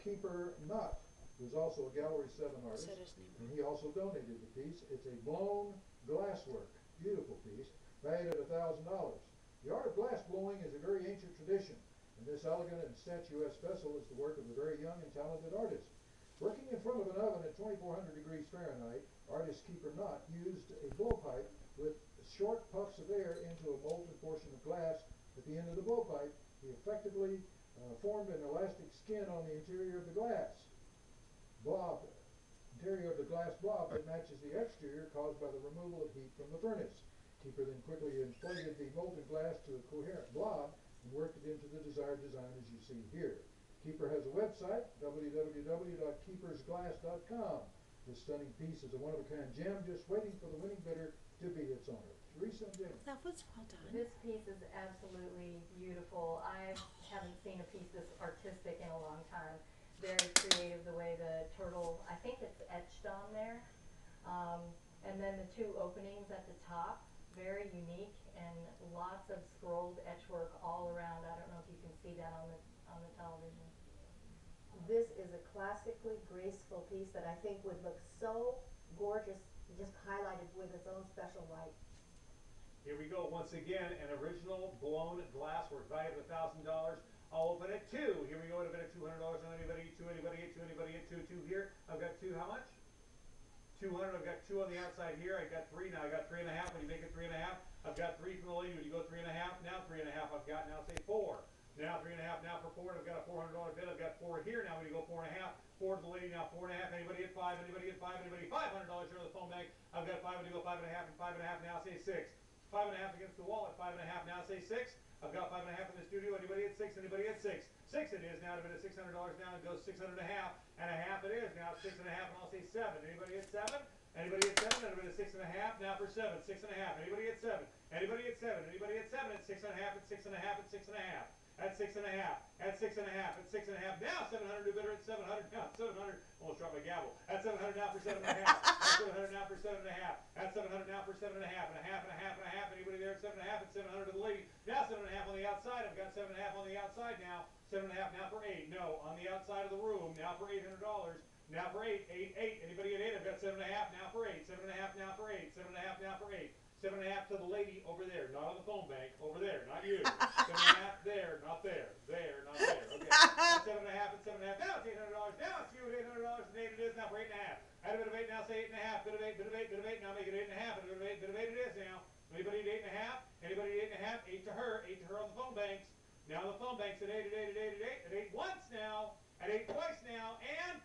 Keeper Nutt, who's also a Gallery 7 artist, and he also donated the piece. It's a blown glasswork, beautiful piece, valued at $1,000. The art of glass blowing is a very ancient tradition, and this elegant and statuesque vessel is the work of a very young and talented artist. Working in front of an oven at 2400 degrees Fahrenheit, artist Keeper Nutt used a blowpipe with short puffs of air into a molten portion of glass at the end of the blowpipe. He effectively formed an elastic skin on the interior of the glass blob, that matches the exterior caused by the removal of heat from the furnace. Keeper then quickly inflated the molten glass to a coherent blob and worked it into the desired design as you see here. Keeper has a website, www.keepersglass.com. This stunning piece is a one-of-a-kind gem just waiting for the winning bidder to be its owner. Teresa and Jamie. That was well done. This piece is absolutely beautiful. I haven't seen a piece this artistic in a long time. Very creative the way the turtle, I think it's etched on there. And then the two openings at the top, very unique, and lots of scrolled etchwork all around. I don't know if you can see that on the television. This is a classically graceful piece that I think would look so gorgeous, just highlighted with its own special light. Here we go once again, an original blown glasswork valued at $1,000. I'll open at 2. Here we go at a bid of $200 on anybody. 2, anybody at 2, anybody at 2, 2 here. I've got 2. How much? 200. I've got 2 on the outside here. I got 3 now. I got 3.5. When you make it 3.5, I've got 3 from the lady. When you go 3.5, now 3.5. I've got now say 4. Now 3.5. Now for 4. I've got a $400 bid. I've got 4 here now. When you go 4.5, 4 to the lady now 4.5. Anybody at 5? Anybody at 5? Anybody $500 here on the phone bank. I've got 5. When you go 5.5 and 5.5 now say 6. 5.5 against the wall at 5.5 now say 6. I've got 5.5 in the studio. Anybody at 6? Anybody at 6? 6 it is now. At a bid of $600 now. It goes 600 and a half. And a half it is now. 6.5 and I'll say 7. Anybody at 7? Anybody at 7? At a bid of 6.5 now for 7. 6.5. Anybody at 7? Anybody at 7? Anybody at 7? At 6.5. At 6.5. At 6.5. At 6.5. At 6.5. At 6.5. Now 700 new bidder at 700. Now 700. Almost dropped my gavel. At 700 now for 7.5. At 700 now for 7.5. At 700 now for 7.5. And a half and a half and a half. Anybody there at 7.5? At 700 to the lady. Now 7.5 on the outside. I've got 7.5 on the outside now. 7.5 now for 8. No, on the outside of the room. Now for $800. Now for 8. 8. Anybody at 8? I've got 7.5 now for 8. 7.5 now for 8. 7.5 now for 8. 7.5 to the lady over there, not on the phone bank, over there, not you. 7.5 there, not there, there, not there. Okay. That's 7.5 and 7.5. Now it's $800. Now it's you at $800 and 8 it is now for 8.5. At a bit of 8 now say 8.5. Bit of 8, bit of 8, bit of 8. Now make it 8.5. At a bit of 8, bit of 8 it is now. Anybody at 8.5? Anybody at 8.5? 8 to her. 8 to her on the phone banks. Now on the phone banks at 8 at 8 at 8 at 8 at 8 once now. At 8 twice now. And